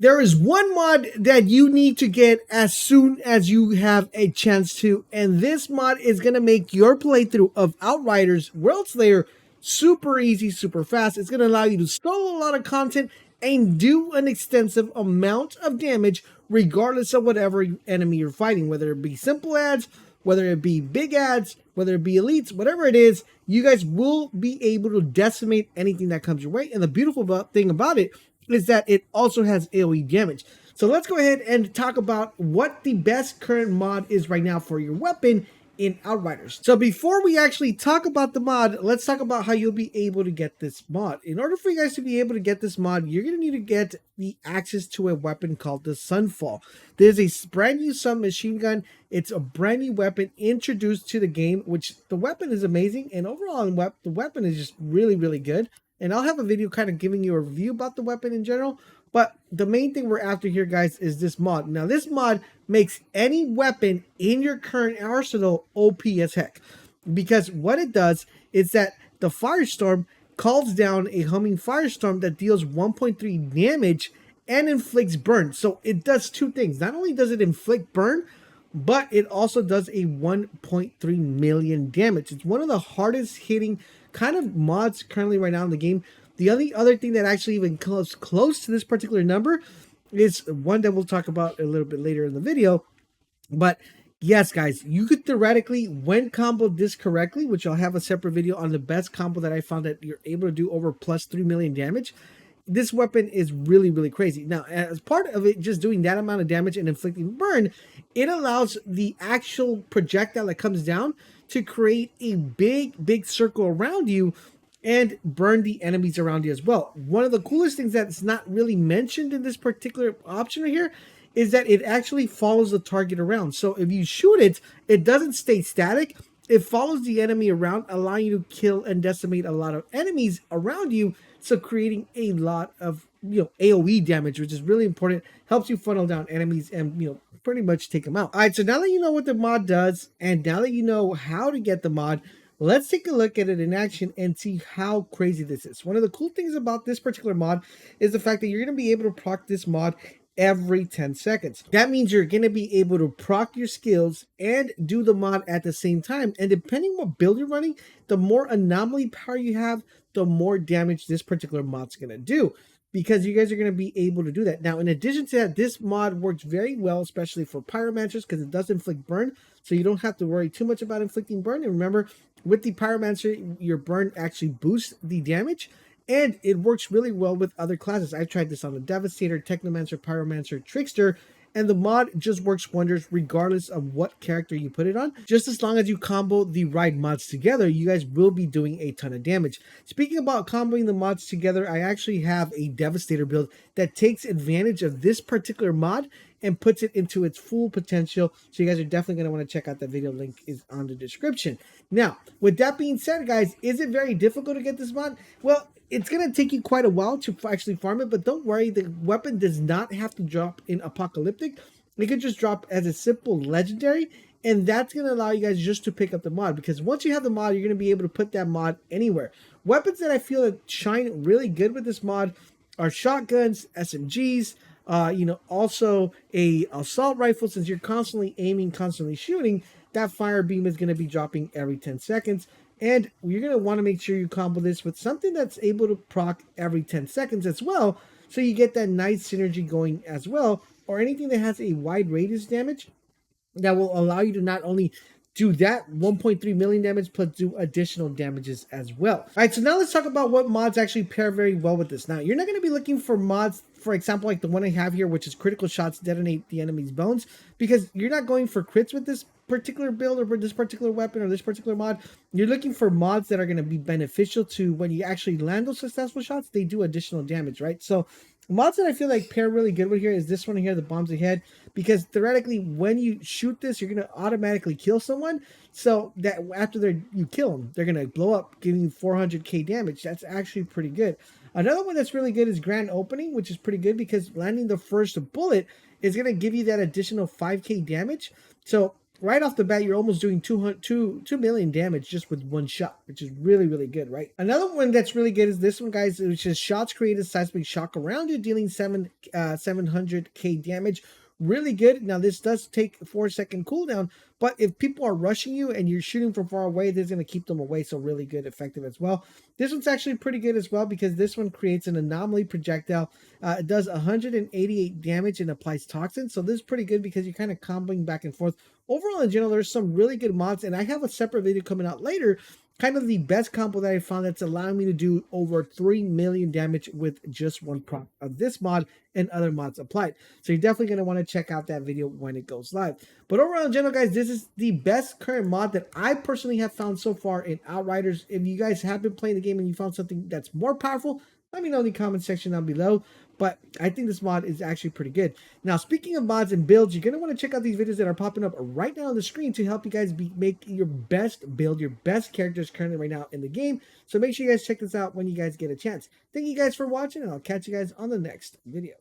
There is one mod that you need to get as soon as you have a chance to, and this mod is going to make your playthrough of Outriders Worldslayer super easy, super fast. It's going to allow you to solo a lot of content and do an extensive amount of damage regardless of whatever enemy you're fighting, whether it be simple ads, whether it be big ads, whether it be elites, whatever it is, you guys will be able to decimate anything that comes your way. And the beautiful thing about it is that it also has AoE damage. So let's go ahead and talk about what the best current mod is right now for your weapon in Outriders. So before we actually talk about the mod, let's talk about how you'll be able to get this mod. In order for you guys to be able to get this mod, you're going to need to get the access to a weapon called the Sunfall. There's a brand new submachine gun. It's a brand new weapon introduced to the game, which the weapon is amazing, and overall the weapon is just really, really good. And I'll have a video kind of giving you a review about the weapon in general. But the main thing we're after here, guys, is this mod. Now, this mod makes any weapon in your current arsenal OP as heck. Because what it does is that the Firestorm calls down a humming Firestorm that deals 1.3 damage and inflicts burn. So it does two things. Not only does it inflict burn, but it also does a 1.3 million damage. It's one of the hardest hitting kind of mods currently right now in the game. The only other thing that actually even comes close to this particular number is one that we'll talk about a little bit later in the video. But yes, guys, you could theoretically, when comboed this correctly, which I'll have a separate video on the best combo that I found that you're able to do over plus 3 million damage. This weapon is really, really crazy. Now, as part of it, just doing that amount of damage and inflicting burn, it allows the actual projectile that comes down to create a big circle around you and burn the enemies around you as well. One of the coolest things that's not really mentioned in this particular option right here is that it actually follows the target around. So if you shoot it, it doesn't stay static. It follows the enemy around, allowing you to kill and decimate a lot of enemies around you. So creating a lot of, AoE damage, which is really important, helps you funnel down enemies and, pretty much take them out. All right, so now that you know what the mod does, and now that you know how to get the mod, let's take a look at it in action and see how crazy this is. One of the cool things about this particular mod is the fact that you're going to be able to proc this mod every 10 seconds. That means you're going to be able to proc your skills and do the mod at the same time. And depending on what build you're running, the more anomaly power you have, the more damage this particular mod's going to do, because you guys are going to be able to do that. Now, in addition to that, this mod works very well, especially for pyromancers, because it does inflict burn, so you don't have to worry too much about inflicting burn. And remember, with the pyromancer, your burn actually boosts the damage, and it works really well with other classes. I've tried this on the Devastator, Technomancer, Pyromancer, Trickster, and the mod just works wonders regardless of what character you put it on. Just as long as you combo the right mods together, you guys will be doing a ton of damage. Speaking about comboing the mods together, I actually have a Devastator build that takes advantage of this particular mod and puts it into its full potential. So you guys are definitely going to want to check out that video. Link is on the description. Now, with that being said, guys, is it very difficult to get this mod? Well, it's going to take you quite a while to actually farm it, but don't worry, the weapon does not have to drop in Apocalyptic. It could just drop as a simple legendary, and that's going to allow you guys just to pick up the mod, because once you have the mod, you're going to be able to put that mod anywhere. Weapons that I feel that shine really good with this mod are shotguns, SMGs, also a assault rifle. Since you're constantly aiming, constantly shooting, that fire beam is going to be dropping every 10 seconds. And you're going to want to make sure you combo this with something that's able to proc every 10 seconds as well, so you get that nice synergy going as well, or anything that has a wide radius damage that will allow you to not only do that 1.3 million damage, but do additional damages as well. All right, so now let's talk about what mods actually pair very well with this. Now, you're not going to be looking for mods, for example, like the one I have here, which is critical shots detonate the enemy's bones, because you're not going for crits with this particular build or this particular weapon or this particular mod. You're looking for mods that are going to be beneficial to when you actually land those successful shots, they do additional damage, right? So mods that I feel like pair really good with here is this one here, the bombs ahead, because theoretically when you shoot this, you're going to automatically kill someone, so that after you kill them, they're going to blow up, giving you 400k damage. That's actually pretty good. Another one that's really good is Grand Opening, which is pretty good because landing the first bullet is going to give you that additional 5k damage. So right off the bat, you're almost doing 2 million damage just with one shot, which is really, really good, right? Another one that's really good is this one, guys, which is shots create a seismic shock around you, dealing 700k damage. Really good. Now, this does take a 4-second cooldown, but if people are rushing you and you're shooting from far away, this is going to keep them away, so really good, effective as well. This one's actually pretty good as well because this one creates an anomaly projectile. It does 188 damage and applies toxin, so this is pretty good because you're kind of comboing back and forth. Overall, in general, there's some really good mods, and I have a separate video coming out later, kind of the best combo that I found that's allowing me to do over 3 million damage with just one prop of this mod and other mods applied. So you're definitely going to want to check out that video when it goes live. But overall, in general, guys, this is the best current mod that I personally have found so far in Outriders. If you guys have been playing the game and you found something that's more powerful, let me know in the comment section down below. But I think this mod is actually pretty good. Now, speaking of mods and builds, you're going to want to check out these videos that are popping up right now on the screen to help you guys make your best build, your best characters currently right now in the game. So make sure you guys check this out when you guys get a chance. Thank you guys for watching, and I'll catch you guys on the next video.